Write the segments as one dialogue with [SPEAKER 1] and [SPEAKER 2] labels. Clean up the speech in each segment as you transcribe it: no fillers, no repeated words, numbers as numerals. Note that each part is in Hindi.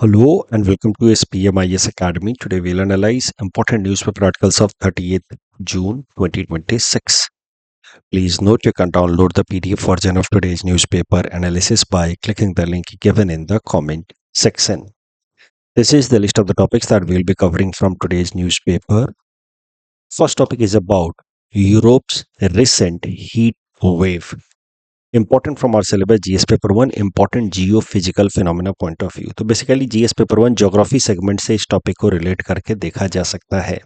[SPEAKER 1] Hello and welcome to SPMIS Academy. Today we'll analyze important newspaper articles of 30th June 2026. Please note you can download the PDF version of today's newspaper analysis by clicking the link given in the comment section. This is the list of the topics that we'll be covering from today's newspaper. First topic is about Europe's recent heat wave. Important from our syllabus GS paper 1 important geophysical phenomena point of view. तो basically GS paper 1 geography segment से इस टॉपिक को रिलेट करके देखा जा सकता है.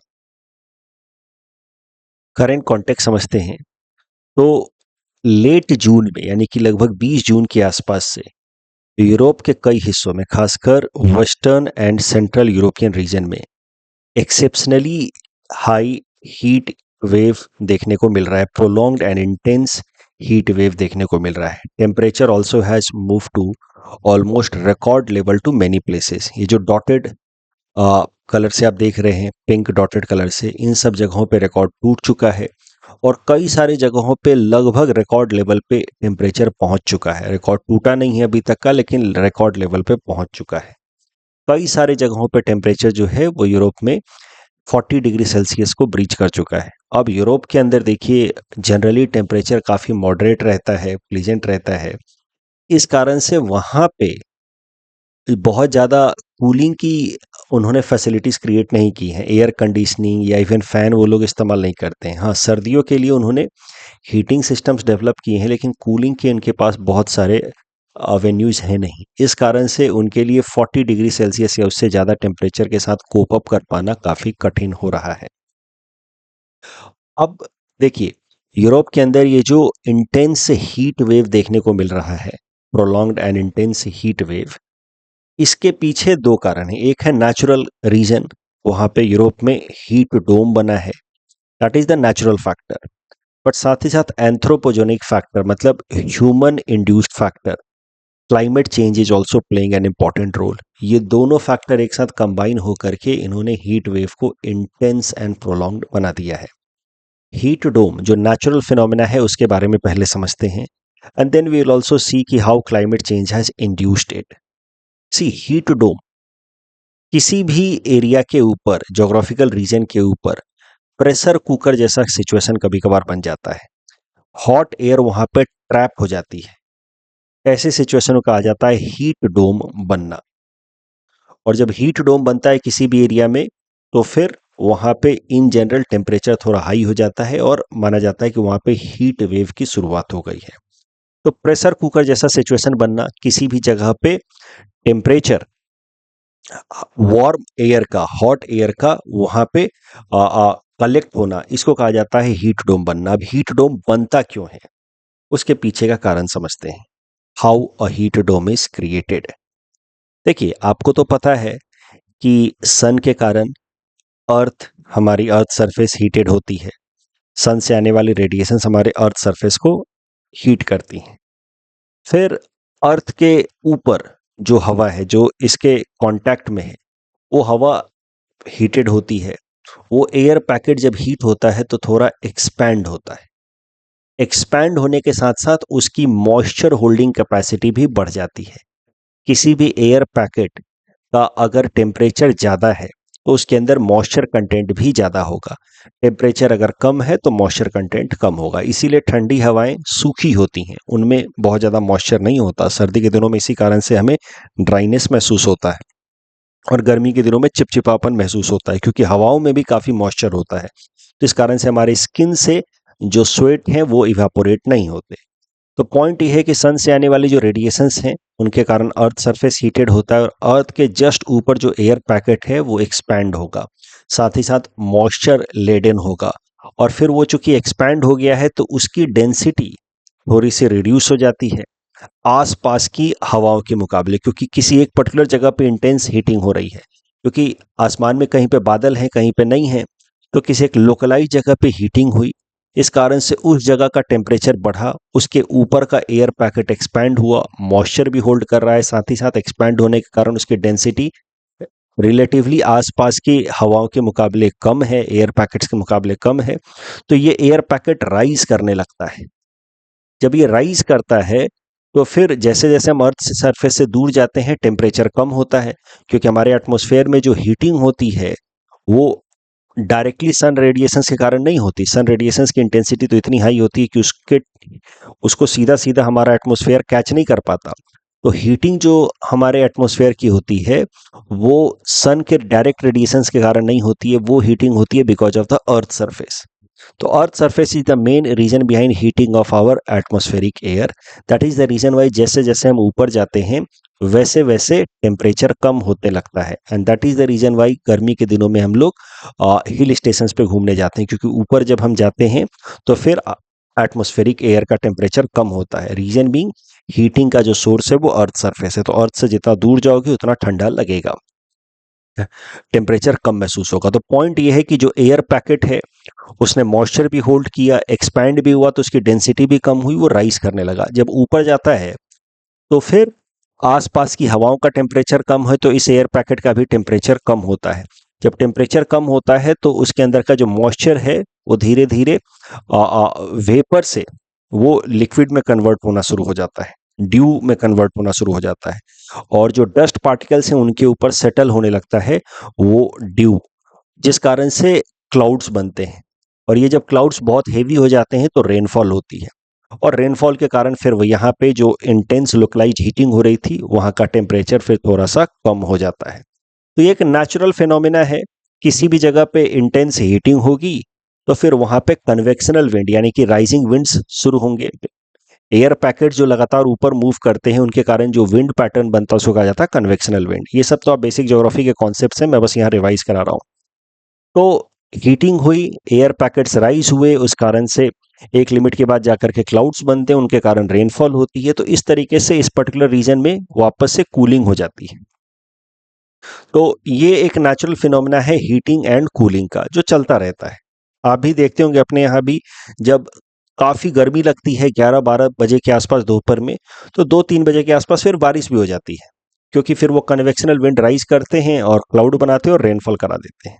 [SPEAKER 1] करंट कॉन्टेक्स्ट समझते हैं तो लेट जून में यानी कि लगभग 20 जून के आसपास से यूरोप के कई हिस्सों में खासकर western and central European region में एक्सेप्शनली हाई हीट वेव देखने को मिल रहा है. Prolonged and intense heat wave देखने को मिल रहा है. Temperature also has move to almost record level to many places. ये जो डॉटेड कलर से आप देख रहे हैं, पिंक डॉटेड कलर से, इन सब जगहों पे रिकॉर्ड टूट चुका है और कई सारी जगहों पे लगभग रिकॉर्ड लेवल पे टेम्परेचर पहुंच चुका है. रिकॉर्ड टूटा नहीं है अभी तक का, लेकिन रिकॉर्ड लेवल पे पहुंच चुका है. कई सारे जगहों पे टेम्परेचर जो है वो यूरोप में 40 डिग्री सेल्सियस को ब्रीच कर चुका है. अब यूरोप के अंदर देखिए जनरली टेम्परेचर काफ़ी मॉडरेट रहता है, प्लीजेंट रहता है. इस कारण से वहाँ पे बहुत ज़्यादा कूलिंग की उन्होंने फैसिलिटीज़ क्रिएट नहीं की हैं. एयर कंडीशनिंग या इवन फ़ैन वो लोग इस्तेमाल नहीं करते हैं. हाँ, सर्दियों के लिए उन्होंने हीटिंग सिस्टम्स डेवलप किए हैं, लेकिन कूलिंग के उनके पास बहुत सारे वेन्यूज़ हैं नहीं. इस कारण से उनके लिए 40 डिग्री सेल्सियस या उससे ज़्यादा टेम्परेचर के साथ कोप अप कर पाना काफ़ी कठिन हो रहा है. अब देखिए यूरोप के अंदर ये जो इंटेंस हीट वेव देखने को मिल रहा है, prolonged and intense heat wave, इसके पीछे दो कारण हैं. एक है नेचुरल रीजन, वहाँ पे यूरोप में हीट डोम बना है, that is the natural factor. But साथ ही साथ एंथ्रोपोजेनिक फैक्टर मतलब human induced factor, climate change is also playing an important role. ये दोनों फैक्टर एक साथ कंबाइन होकर के इन्होंने हीट वेव को इंटेंस एंड प्रोलॉन्ग्ड बना दिया है. हीट डोम जो नेचुरल फिनोमेना है उसके बारे में पहले समझते हैं, and then we will also see कि how climate change has induced it. See heat dome किसी भी एरिया के ऊपर, जोग्राफिकल रीजन के ऊपर प्रेशर कुकर जैसा सिचुएशन कभी कभार बन जाता है. हॉट एयर वहां पे ट्रैप हो जाती है. ऐसे सिचुएशन को कहा जाता है हीट डोम बनना. और जब हीट डोम बनता है किसी भी एरिया में तो फिर वहाँ पे इन जनरल टेम्परेचर थोड़ा हाई हो जाता है और माना जाता है कि वहाँ पे हीट वेव की शुरुआत हो गई है. तो प्रेशर कुकर जैसा सिचुएशन बनना, किसी भी जगह पे टेम्परेचर वार्म एयर का, हॉट एयर का वहाँ पे कलेक्ट होना, इसको कहा जाता है हीट डोम बनना. अब हीट डोम बनता क्यों है, उसके पीछे का कारण समझते हैं. How a heat dome is created. देखिए आपको तो पता है कि सन के कारण हमारी अर्थ सरफेस हीटेड होती है. सन से आने वाली रेडिएशंस हमारे अर्थ सरफेस को हीट करती हैं. फिर अर्थ के ऊपर जो हवा है जो इसके कांटेक्ट में है, वो हवा हीटेड होती है. वो एयर पैकेट जब हीट होता है तो थोड़ा एक्सपैंड होता है. एक्सपैंड होने के साथ साथ उसकी मॉइस्चर होल्डिंग कैपेसिटी भी बढ़ जाती है. किसी भी एयर पैकेट का अगर टेम्परेचर ज़्यादा है तो उसके अंदर मॉइस्चर कंटेंट भी ज़्यादा होगा. टेम्परेचर अगर कम है तो मॉइस्चर कंटेंट कम होगा. इसीलिए ठंडी हवाएं सूखी होती हैं, उनमें बहुत ज़्यादा मॉइस्चर नहीं होता. सर्दी के दिनों में इसी कारण से हमें ड्राइनेस महसूस होता है और गर्मी के दिनों में चिपचिपापन महसूस होता है, क्योंकि हवाओं में भी काफ़ी मॉइस्चर होता है. तो इस कारण से हमारे स्किन से जो स्वेट हैं वो इवापोरेट नहीं होते. तो पॉइंट ये है कि सन से आने वाली जो रेडिएशंस हैं उनके कारण अर्थ सरफेस हीटेड होता है और अर्थ के जस्ट ऊपर जो एयर पैकेट है वो एक्सपैंड होगा, साथ ही साथ मॉइस्चर लेडन होगा. और फिर वो चूंकि एक्सपैंड हो गया है तो उसकी डेंसिटी थोड़ी सी रिड्यूस हो जाती है आसपास की हवाओं के मुकाबले, क्योंकि किसी एक पर्टिकुलर जगह पे इंटेंस हीटिंग हो रही है, क्योंकि आसमान में कहीं पे बादल हैं कहीं पे नहीं है, तो किसी एक लोकलाइज जगह पे हीटिंग हुई. इस कारण से उस जगह का टेम्परेचर बढ़ा, उसके ऊपर का एयर पैकेट एक्सपैंड हुआ, मॉइस्चर भी होल्ड कर रहा है, साथ ही साथ एक्सपैंड होने के कारण उसकी डेंसिटी रिलेटिवली आसपास की हवाओं के मुकाबले कम है, एयर पैकेट्स के मुकाबले कम है. तो ये एयर पैकेट राइज करने लगता है. जब ये राइज करता है तो फिर जैसे जैसे हम अर्थ सरफेस से दूर जाते हैं टेम्परेचर कम होता है, क्योंकि हमारे एटमॉस्फेयर में जो हीटिंग होती है वो डायरेक्टली सन रेडिएशंस के कारण नहीं होती। सन रेडिएशंस की इंटेंसिटी तो इतनी हाई होती है कि उसको सीधा सीधा हमारा एटमॉस्फेयर कैच नहीं कर पाता। तो हीटिंग जो हमारे एटमॉस्फेयर की होती है वो सन के डायरेक्ट रेडिएशंस के कारण नहीं होती है, वो हीटिंग होती है because of the earth surface. तो earth surface is the main reason behind heating of our atmospheric air. That is the reason why जैसे जैसे हम ऊपर जाते हैं वैसे वैसे टेम्परेचर कम होने लगता है। And that is the reason why गर्मी के दिनों में हम लोग हिल स्टेशंस पे घूमने जाते हैं, क्योंकि ऊपर जब हम जाते हैं तो फिर एटमॉस्फेरिक एयर का टेम्परेचर कम होता है। रीजन बीइंग हीटिंग का जो सोर्स है वो अर्थ सरफेस है, तो अर्थ से जितना दूर जाओगे उतना ठंडा लगेगा, टेम्परेचर कम महसूस होगा। तो पॉइंट ये है कि जो एयर पैकेट है उसने मॉइस्चर भी होल्ड किया, एक्सपैंड भी हुआ, तो उसकी डेंसिटी भी कम हुई, वो राइज करने लगा। जब ऊपर जाता है तो फिर आसपास की हवाओं का टेम्परेचर कम है, तो इस एयर पैकेट का भी टेम्परेचर कम होता है। जब टेम्परेचर कम होता है तो उसके अंदर का जो मॉइस्चर है वो धीरे धीरे वेपर से वो लिक्विड में कन्वर्ट होना शुरू हो जाता है, ड्यू में कन्वर्ट होना शुरू हो जाता है, और जो डस्ट पार्टिकल्स हैं उनके ऊपर सेटल होने लगता है वो ड्यू, जिस कारण से क्लाउड्स बनते हैं। और ये जब क्लाउड्स बहुत हेवी हो जाते हैं तो रेनफॉल होती है, और रेनफॉल के कारण फिर वो यहाँ पे जो इंटेंस लोकलाइज हीटिंग हो रही थी वहाँ का टेम्परेचर फिर थोड़ा सा कम हो जाता है। तो ये एक नेचुरल फिनोमिना है। किसी भी जगह पे इंटेंस हीटिंग होगी तो फिर वहाँ पे कन्वेक्शनल विंड यानी कि राइजिंग विंड्स शुरू होंगे। एयर पैकेट जो लगातार ऊपर मूव करते हैं उनके कारण जो विंड पैटर्न बनता है उसको कहा जाता है कन्वेक्शनल विंड। ये सब तो आप बेसिक ज्योग्राफी के कॉन्सेप्ट्स हैं, मैं बस यहाँ रिवाइज करा रहा हूँ। तो हीटिंग हुई, एयर पैकेट्स राइज हुए, उस कारण से एक लिमिट के बाद जाकर के क्लाउड्स बनते हैं, उनके कारण रेनफॉल होती है। तो इस तरीके से इस पर्टिकुलर रीजन में वापस से कूलिंग हो जाती है। तो ये एक नेचुरल फिनोमेना है हीटिंग एंड कूलिंग का, जो चलता रहता है। आप भी देखते होंगे अपने यहाँ भी, जब काफी गर्मी लगती है 11-12 बजे के आसपास दोपहर में, तो 2-3 बजे के आसपास फिर बारिश भी हो जाती है, क्योंकि फिर वो कन्वेक्शनल विंड राइज करते हैं और क्लाउड बनाते हैं और रेनफॉल करा देते हैं।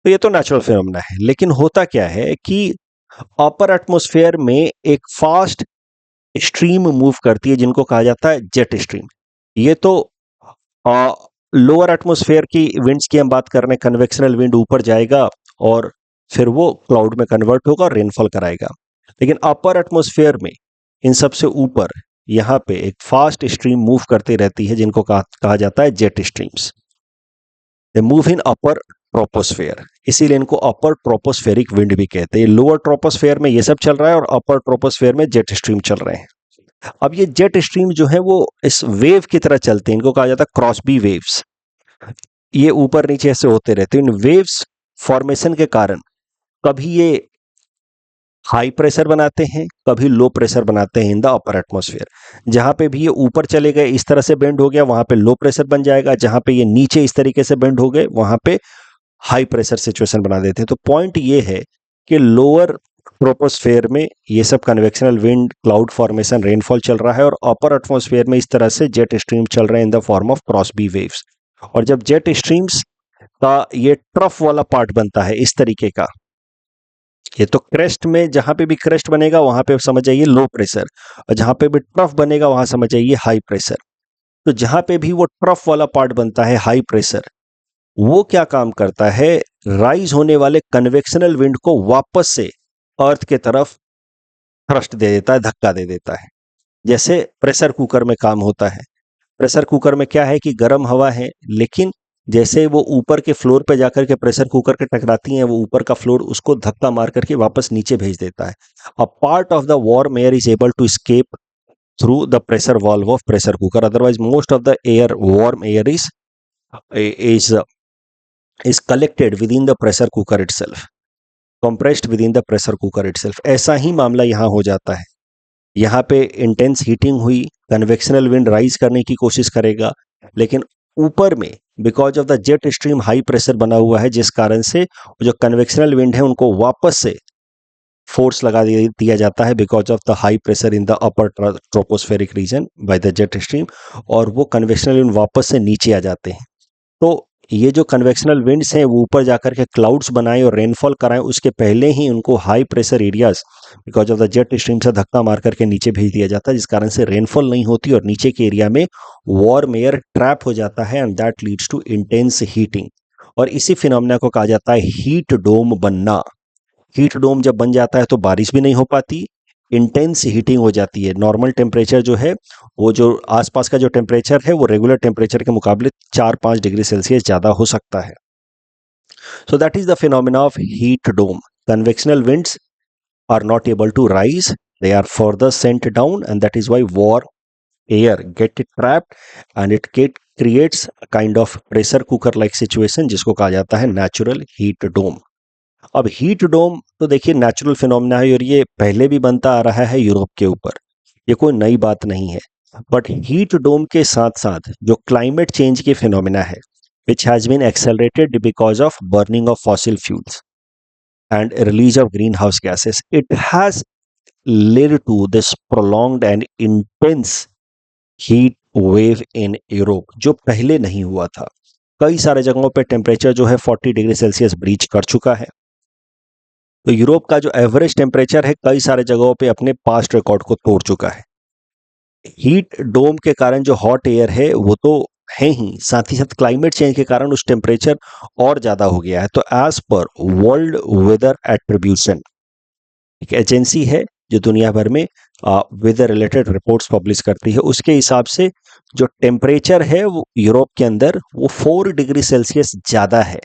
[SPEAKER 1] तो ये तो नेचुरल फिनोमेना है। लेकिन होता क्या है कि अपर एटमॉस्फेयर में एक फास्ट स्ट्रीम मूव करती है जिनको कहा जाता है जेट स्ट्रीम। ये तो लोअर एटमॉस्फेयर की विंड्स की हम बात कर रहे हैं, कन्वेक्शनल विंड ऊपर जाएगा और फिर वो क्लाउड में कन्वर्ट होगा और रेनफॉल कराएगा। लेकिन अपर एटमॉस्फेयर में इन सबसे ऊपर यहाँ पे एक फास्ट स्ट्रीम मूव करती रहती है जिनको कहा जाता है jet streams. They move in upper troposphere, इसीलिए इनको अपर ट्रोपोस्फेरिक विंड भी कहते हैं। लोअर ट्रोपोस्फेयर में ये सब चल रहा है और अपर ट्रोपोस्फेयर में जेट स्ट्रीम चल रहे हैं। अब ये जेट स्ट्रीम जो है वो इस वेव की तरह चलते हैं, इनको कहा जाता है क्रॉसबी वेव्स। ये ऊपर नीचे ऐसे होते रहते हैं। इन वेव्स फॉर्मेशन के कारण कभी ये हाई प्रेशर बनाते हैं, कभी लो प्रेशर बनाते हैं इन द अपर एटमॉस्फेयर। जहां पे भी ये ऊपर चले गए इस तरह से बेंड हो गया, वहां पे लो प्रेशर बन जाएगा। जहां पे ये नीचे इस तरीके से बेंड हो गए वहां पे हाई प्रेशर सिचुएशन बना देते हैं। तो पॉइंट ये है कि लोअर ट्रोपोस्फेयर में ये सब convectional wind, cloud formation, rainfall चल रहा है, और अपर एटमॉस्फेयर में इस तरह से जेट स्ट्रीम चल रहे हैं in the form of Crosby waves. और जब जेट स्ट्रीम्स का ये ट्रफ वाला पार्ट बनता है इस तरीके का, ये तो क्रेस्ट में जहां पे भी क्रेस्ट बनेगा वहां पे समझ जाइए लो प्रेशर, और जहां पे भी ट्रफ बनेगा वहां समझ जाइए हाई प्रेशर। तो जहां पे भी वो ट्रफ वाला पार्ट बनता है हाई प्रेशर, वो क्या काम करता है, राइज होने वाले कन्वेक्शनल विंड को वापस से अर्थ के तरफ थ्रस्ट दे देता है, धक्का दे देता है। जैसे प्रेशर कुकर में काम होता है। प्रेशर कुकर में क्या है कि गर्म हवा है, लेकिन जैसे वो ऊपर के फ्लोर पे जाकर के प्रेशर कुकर के टकराती हैं, वो ऊपर का फ्लोर उसको धक्का मार करके वापस नीचे भेज देता है। A part of the warm air is able to escape through the pressure valve of pressure cooker. Otherwise, most of the air, warm air is collected within the pressure cooker itself, compressed within the pressure cooker itself. ऐसा ही मामला यहाँ हो जाता है। यहाँ पे इंटेंस हीटिंग हुई, कन्वेक्शनल विंड राइज करने की कोशिश करेगा, लेकिन ऊपर में because of the jet stream high pressure बना हुआ है, जिस कारण से जो कन्वेक्शनल विंड है उनको वापस से फोर्स लगा दिया जाता है because of the high pressure in the upper tropospheric region by the jet stream, और वो कन्वेक्शनल विंड वापस से नीचे आ जाते हैं। तो ये जो कन्वेक्शनल विंड्स हैं वो ऊपर जाकर के क्लाउड्स बनाएं और रेनफॉल कराएं, उसके पहले ही उनको high pressure areas because of the jet stream से धक्का मार करके नीचे भेज दिया जाता है, जिस कारण से रेनफॉल नहीं होती और नीचे के एरिया में वार्म एयर ट्रैप हो जाता है and that leads to intense heating. और इसी फिनोमेना को कहा जाता है हीट डोम बनना। हीट डोम जब बन जाता है तो बारिश भी नहीं हो पाती, इंटेंस हीटिंग हो जाती है। नॉर्मल टेम्परेचर जो है, वो जो आसपास का जो टेम्परेचर है वो रेगुलर टेम्परेचर के मुकाबले 4-5 डिग्री सेल्सियस ज़्यादा हो सकता है। So that is the phenomena of heat dome. Convectional winds are not able to rise, they are further sent down, and that is why warm air get trapped and it creates a kind of pressure cooker like situation जिसको कहा जाता है नेचुरल हीट डोम। अब हीट डोम तो देखिए नेचुरल फिनोमेना है और ये पहले भी बनता आ रहा है यूरोप के ऊपर, ये कोई नई बात नहीं है। बट हीट डोम के साथ साथ जो क्लाइमेट चेंज की फिनोमेना है which has been accelerated because of burning of fossil fuels and release of greenhouse gases, it has led to this prolonged and intense heat wave in Europe जो पहले नहीं हुआ था। कई सारे जगहों पे टेम्परेचर जो है 40 डिग्री सेल्सियस ब्रीच कर चुका है। तो यूरोप का जो एवरेज टेम्परेचर है कई सारे जगहों पे अपने पास्ट रिकॉर्ड को तोड़ चुका है। हीट डोम के कारण जो हॉट एयर है वो तो है ही, साथ ही साथ क्लाइमेट चेंज के कारण उस टेम्परेचर और ज़्यादा हो गया है। तो as per World Weather Attribution, एक एजेंसी है जो दुनिया भर में वेदर रिलेटेड रिपोर्ट्स पब्लिश करती है, उसके हिसाब से जो टेम्परेचर है वो यूरोप के अंदर वो 4 डिग्री सेल्सियस ज़्यादा है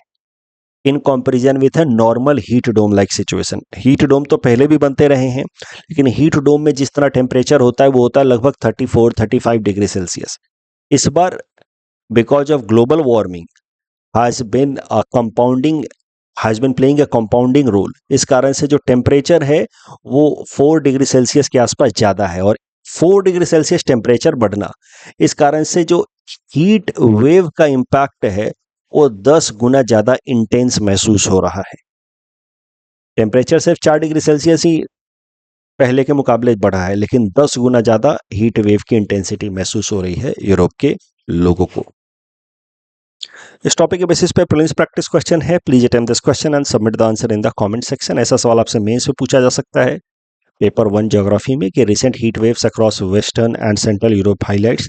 [SPEAKER 1] in comparison with a normal heat dome like situation. Heat dome तो पहले भी बनते रहे हैं, लेकिन हीट डोम में जिस तरह टेम्परेचर होता है वो होता है लगभग 34-35 डिग्री सेल्सियस। इस बार because of global warming has been compounding has been playing a compounding role, इस कारण से जो टेम्परेचर है वो 4 डिग्री सेल्सियस के आसपास ज़्यादा है। और 4 डिग्री सेल्सियस टेम्परेचर बढ़ना, इस कारण से जो हीट वेव का इम्पैक्ट है वो 10 गुना ज़्यादा इंटेंस महसूस हो रहा है। टेम्परेचर सिर्फ 4 डिग्री सेल्सियस ही पहले के मुकाबले बढ़ा है, लेकिन 10 गुना ज़्यादा हीट वेव की इंटेंसिटी महसूस हो रही है यूरोप के लोगों को। इस टॉपिक के बेसिस पे प्रीलिम्स प्रैक्टिस क्वेश्चन है, please attempt this question and submit the answer in the comment section. ऐसा सवाल आपसे मेंस में पूछा जा सकता है पेपर 1 ज्योग्राफी में कि recent heat waves across western and central Europe highlights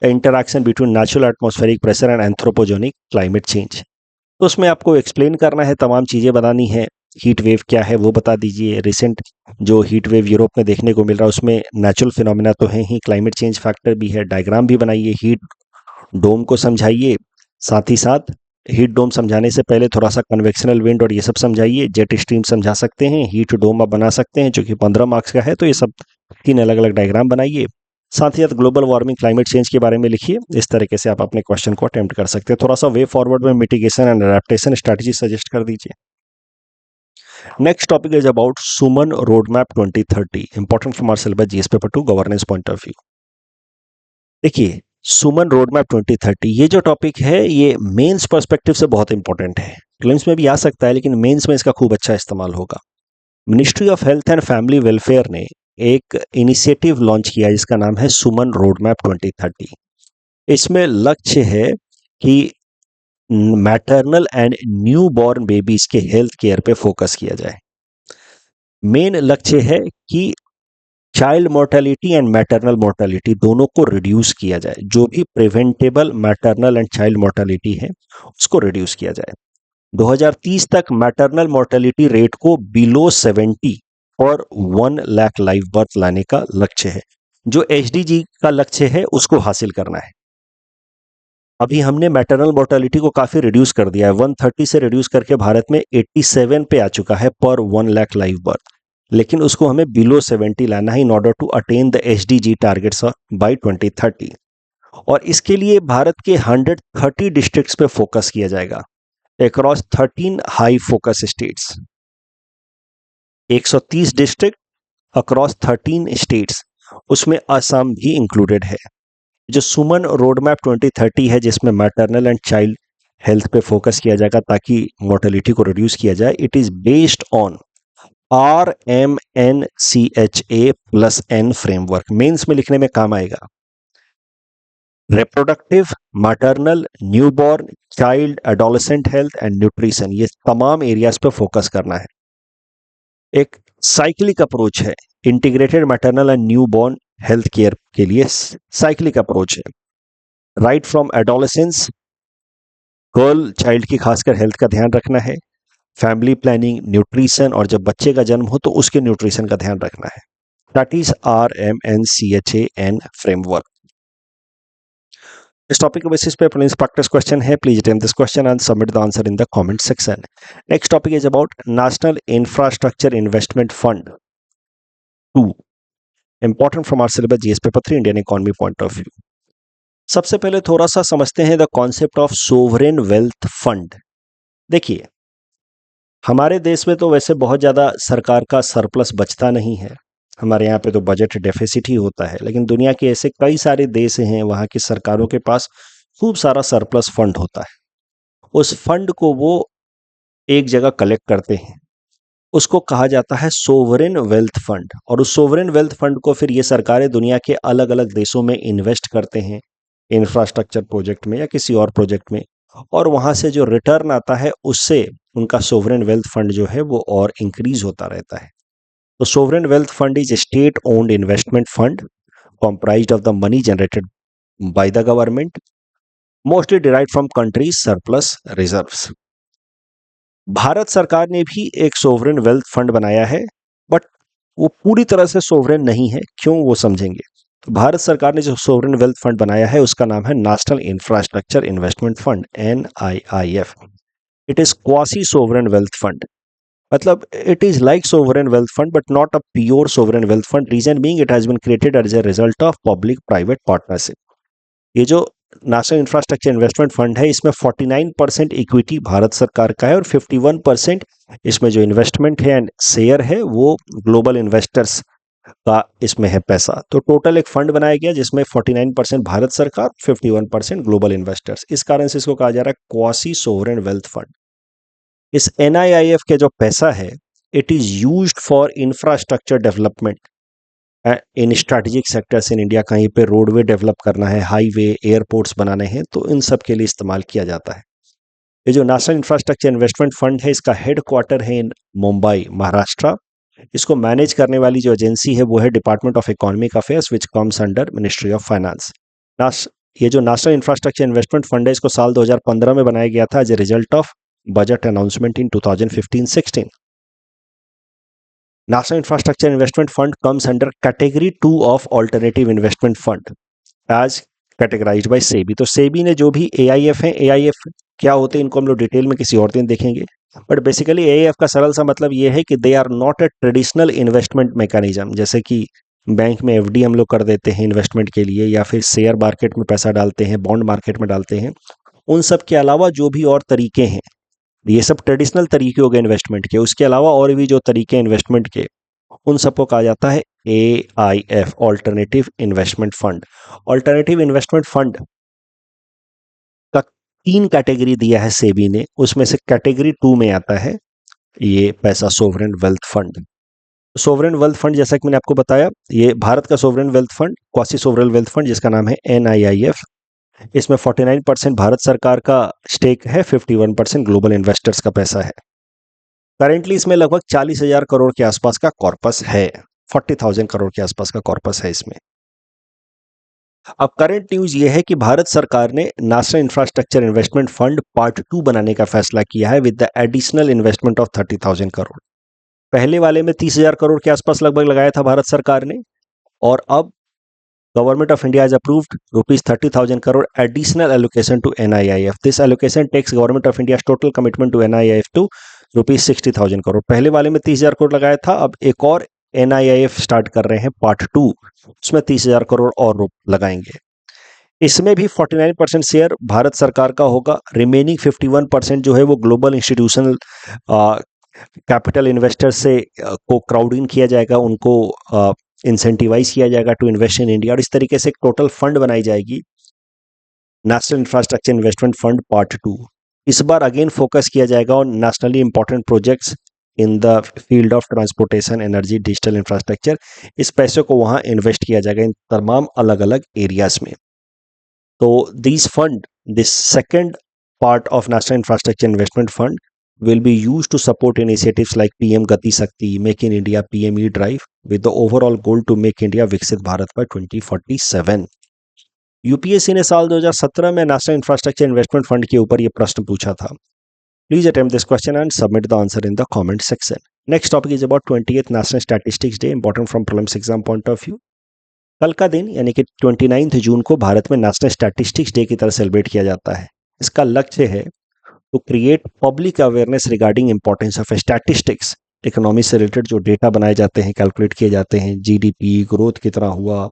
[SPEAKER 1] interaction between natural atmospheric pressure and anthropogenic climate change. तो उसमें आपको एक्सप्लेन करना है, तमाम चीज़ें बतानी है। हीट वेव क्या है वो बता दीजिए, रिसेंट जो हीट वेव यूरोप में देखने को मिल रहा है उसमें नेचुरल फिनोमेना तो है ही, क्लाइमेट चेंज फैक्टर भी है, डायग्राम भी बनाइए, हीट डोम को समझाइए। साथ ही साथ हीट डोम समझाने से पहले थोड़ा सा कन्वेक्शनल विंड और ये सब समझाइए, जेट स्ट्रीम समझा सकते हैं, हीट डोम आप बना सकते हैं जो कि 15 मार्क्स का है, तो ये सब 3 अलग अलग डायग्राम बनाइए। साथ ही साथ ग्लोबल वार्मिंग क्लाइमेट चेंज के बारे में लिखिए। इस तरीके से आप अपने क्वेश्चन को अटेम्प्ट कर सकते हैं। थोड़ा सा वे फॉरवर्ड में mitigation and adaptation strategy suggest कर दीजिए। Next topic is about Suman road map 2030, important from our syllabus GS paper 2 governance point of view. देखिए सुमन रोड मैप 2030 ये जो टॉपिक है ये मेंस पर्सपेक्टिव से बहुत इंपॉर्टेंट है। प्रीलिम्स में भी आ सकता है लेकिन मेंस में इसका खूब अच्छा इस्तेमाल होगा। Ministry of health and family welfare ने एक इनिशिएटिव लॉन्च किया जिसका नाम है सुमन रोड मैप 2030। इसमें लक्ष्य है कि maternal and new born babies के हेल्थ केयर पे फोकस किया जाए। मेन लक्ष्य है कि child mortality and maternal mortality दोनों को रिड्यूस किया जाए। जो भी preventable maternal and child mortality है उसको रिड्यूस किया जाए। 2030 तक मैटरनल मोर्टेलिटी रेट को बिलो 70 और 1 लाख लाइव बर्थ लाने का लक्ष्य है। जो एचडीजी का लक्ष्य है उसको हासिल करना है। अभी हमने मैटरनल मोर्टेलिटी को काफी रिड्यूस कर दिया है, 130 से रिड्यूस करके भारत में 87 पे आ चुका है पर 1 लाख लाइव बर्थ, लेकिन उसको हमें बिलो 70 लाना है in order to attain the HDG targets by 2030। और इसके लिए भारत के 130 डिस्ट्रिक्ट्स पे फोकस किया जाएगा across 13 high focus states, 130 district across 13 states, उसमें असम भी इंक्लूडेड है। जो सुमन रोड मैप 2030 है जिसमें मैटरनल एंड चाइल्ड हेल्थ पे फोकस किया जाएगा ताकि मोर्टेलिटी को रिड्यूस किया जाए, it is based on RMNCHA+N framework. Mains में लिखने में काम आएगा। Reproductive, maternal, newborn, child adolescent health and nutrition, ये तमाम एरियाज पे फोकस करना है। एक साइक्लिक अप्रोच है, integrated maternal and newborn health care के लिए साइक्लिक अप्रोच है। Right from adolescence, girl child की खासकर हेल्थ का ध्यान रखना है, फैमिली प्लानिंग, न्यूट्रिशन, और जब बच्चे का जन्म हो तो उसके न्यूट्रिशन का ध्यान रखना है। That is RMNCHAN framework. इस टॉपिक के बेसिस पे प्लीज प्रैक्टिस क्वेश्चन है, please attempt this question and submit the answer in the comment section. Next topic is about National infrastructure investment Fund 2, important from our syllabus GS paper 3 Indian economy point of view. सबसे पहले थोड़ा सा समझते हैं the concept of sovereign wealth fund. देखिए, हमारे देश में तो वैसे बहुत ज़्यादा सरकार का सरप्लस बचता नहीं है, हमारे यहाँ पे तो बजट डेफिसिट ही होता है, लेकिन दुनिया के ऐसे कई सारे देश हैं वहाँ की सरकारों के पास खूब सारा सरप्लस फंड होता है। उस फंड को वो एक जगह कलेक्ट करते हैं, उसको कहा जाता है सोवरेन वेल्थ फंड, और उस सोवरेन वेल्थ फंड को फिर ये सरकारें दुनिया के अलग अलग देशों में इन्वेस्ट करते हैं, इंफ्रास्ट्रक्चर प्रोजेक्ट में या किसी और प्रोजेक्ट में, और वहाँ से जो रिटर्न आता है उससे उनका सोवरेन वेल्थ फंड जो है वो और इंक्रीज होता रहता है। तो sovereign wealth fund is state owned investment fund comprised of the money generated by the government, mostly derived from countries' surplus reserves. Bharat सरकार ने भी एक सोवरेन वेल्थ फंड बनाया है, बट वो पूरी तरह से सोवरेन नहीं है। क्यों, वो समझेंगे। तो भारत सरकार ने जो सोवरेन वेल्थ फंड बनाया है उसका नाम है national infrastructure investment fund, NIIF। It is quasi sovereign wealth fund, मतलब it is like sovereign wealth fund but not a pure sovereign wealth fund. Reason being it has been created as a result of public private partnership. ये जो नेशनल इंफ्रास्ट्रक्चर इन्वेस्टमेंट फंड है इसमें 49% इक्विटी भारत सरकार का है और 51% इसमें जो इन्वेस्टमेंट है एंड शेयर है वो ग्लोबल इन्वेस्टर्स का इसमें है पैसा। तो टोटल एक फंड बनाया गया जिसमें 49% भारत सरकार, 51% ग्लोबल इन्वेस्टर्स। इस कारण से इसको कहा जा रहा है क्वासी सोवरेन वेल्थ फंड। इस NIIF के जो पैसा है it is used for infrastructure development in strategic sectors in India. कहीं पे रोडवे डेवलप करना है, हाईवे, एयरपोर्ट्स बनाने हैं, तो इन सब के लिए इस्तेमाल किया जाता है। ये जो नेशनल इंफ्रास्ट्रक्चर इन्वेस्टमेंट फंड है इसका हेड क्वार्टर है इन मुंबई, महाराष्ट्र। इसको मैनेज करने वाली जो एजेंसी है वो है department of economic affairs which comes under ministry of finance. ये जो नेशनल इंफ्रास्ट्रक्चर इन्वेस्टमेंट फंड है इसको साल 2015 में बनाया गया था as a result of budget announcement in 2015-16। National Infrastructure Investment Fund comes under Category 2 of Alternative Investment Fund as categorized by SEBI। तो SEBI ने जो भी AIF है, AIF क्या होते हैं इनको हम लोग डिटेल में किसी और दिन देखेंगे, बट बेसिकली AIF का सरल सा मतलब ये है कि they are not a traditional investment mechanism. जैसे कि बैंक में FD हम लोग कर देते हैं इन्वेस्टमेंट के लिए, या फिर शेयर मार्केट में पैसा डालते हैं, बॉन्ड मार्केट में डालते हैं, उन सब के अलावा जो भी और तरीके हैं, ये सब ट्रेडिशनल तरीके हो गए इन्वेस्टमेंट के। उसके अलावा और भी जो तरीके इन्वेस्टमेंट के, उन सबको कहा जाता है AIF, alternative investment fund. Alternative investment fund का 3 कैटेगरी दिया है सेबी ने, उसमें से कैटेगरी 2 में आता है ये पैसा sovereign wealth fund. Sovereign wealth fund जैसा कि मैंने आपको बताया, ये भारत का sovereign wealth fund, quasi sovereign wealth fund जिसका नाम है NIIF। इसमें 49% भारत सरकार का स्टेक है, 51% ग्लोबल इन्वेस्टर्स का पैसा है। करेंटली इसमें लगभग 40,000 करोड़ के आसपास का कॉर्पस है, 40,000 करोड़ के आसपास का कॉर्पस है इसमें। अब करंट न्यूज ये है कि भारत सरकार ने national infrastructure investment fund part 2 बनाने का फैसला किया है with the additional investment of 30,000 crore. पहले वाले में 30,000 करोड़ के आसपास लगभग लगाया था भारत सरकार ने, और अब Government of India has approved rupees 30,000 crore additional allocation to NIIF. This allocation takes Government of India's total commitment to NIIF to rupees 60,000 crore. पहले वाले में 30,000 करोड़ लगाया था, अब एक और NIIF स्टार्ट कर रहे हैं पार्ट 2, उसमें 30,000 करोड़ और लगाएंगे। इसमें भी 49% शेयर भारत सरकार का होगा, रिमेनिंग 51% जो है वो ग्लोबल इंस्टीट्यूशनल कैपिटल इन्वेस्टर से को क्राउड इन किया जाएगा, उनको इंसेंटिवाइज किया जाएगा टू इन्वेस्ट इन इंडिया, और इस तरीके से एक टोटल फंड बनाई जाएगी, national infrastructure investment fund part 2। इस बार अगेन फोकस किया जाएगा on nationally important projects in the field of transportation, energy, digital infrastructure. इस पैसे को वहां इन्वेस्ट किया जाएगा इन तमाम अलग अलग एरियाज में। तो these fund, this second part of National Infrastructure Investment Fund will be used to support initiatives like PM Gati Shakti, Make in India, PME Drive, with the overall goal to make India Viksit Bharat by 2047. UPSC ने साल 2017 में नेशनल इंफ्रास्ट्रक्चर इन्वेस्टमेंट फंड के ऊपर यह प्रश्न पूछा था. Please attempt this question and submit the answer in the comment section. Next topic is about 20th National Statistics Day, important from prelims exam point of view. कल का दिन यानी कि 29 जून को भारत में नेशनल स्टैटिस्टिक्स डे की तरह सेलिब्रेट किया जाता है. इसका लक्ष्य है to create public awareness regarding importance of statistics. Economy से रिलेटेड जो डेटा बनाए जाते हैं, कैलकुलेट किए जाते हैं, जीडीपी ग्रोथ कितना हुआ,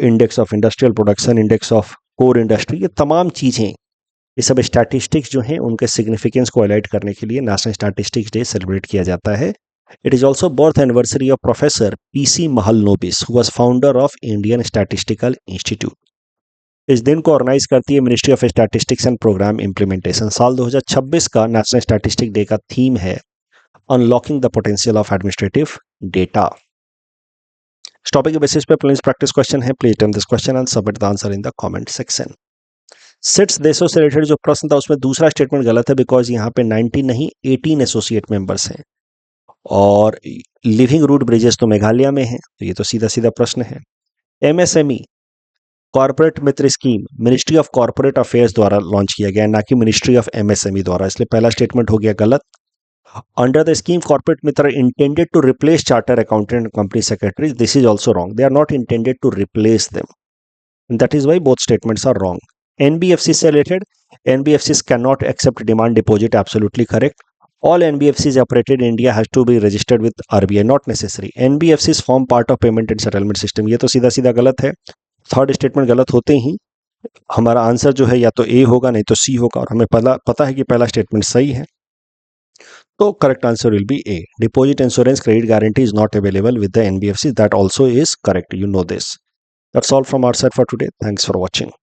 [SPEAKER 1] index of industrial production, index of core industry, ये तमाम चीज़ें, ये सब स्टैटिस्टिक्स जो हैं उनके सिग्निफिकेंस को हाईलाइट करने के लिए नेशनल स्टैटिस्टिक्स डे सेलिब्रेट किया जाता है. It is also birth anniversary of professor PC Mahalanobis, who was founder of Indian Statistical Institute. इस दिन को ऑर्गेनाइज करती है Ministry of Statistics and Programme Implementation. साल 2026 का नेशनल स्टैटिस्टिक्स डे का थीम है unlocking the potential of administrative data. इस टॉपिक के बेसिस पे प्लीज प्रैक्टिस क्वेश्चन है. Please attempt this question and submit the answer in the comment section. सिट्स देशों से रिलेटेड जो प्रश्न था उसमें दूसरा स्टेटमेंट गलत है, बिकॉज यहाँ पे 19 नहीं 18 एसोसिएट मेंबर्स हैं और लिविंग रूट ब्रिजेस तो मेघालय में है, तो ये तो सीधा सीधा प्रश्न है. MSME corporate Mitra scheme ministry of corporate affairs द्वारा लॉन्च किया गया, ना कि मिनिस्ट्री ऑफ एमएसएमई द्वारा, इसलिए पहला स्टेटमेंट हो गया गलत. Under the scheme corporate Mitra intended to replace charter accountant and company secretaries. This is also wrong. They are not intended to replace them. That is why both statements are wrong. NBFC से related, NBFCs cannot accept demand deposit, absolutely correct. All NBFCs operated in India has to be registered with RBI, not necessary. NBFCs form part of payment and settlement system. ये तो सीधा सीधा गलत है. थर्ड स्टेटमेंट गलत होते ही हमारा आंसर जो है या तो ए होगा नहीं तो सी होगा, और हमें पता है कि पहला स्टेटमेंट सही है, तो correct answer will be A. Deposit insurance credit guarantee is not available with the NBFC. That also is correct. You know this. That's all from our side for today. Thanks for watching.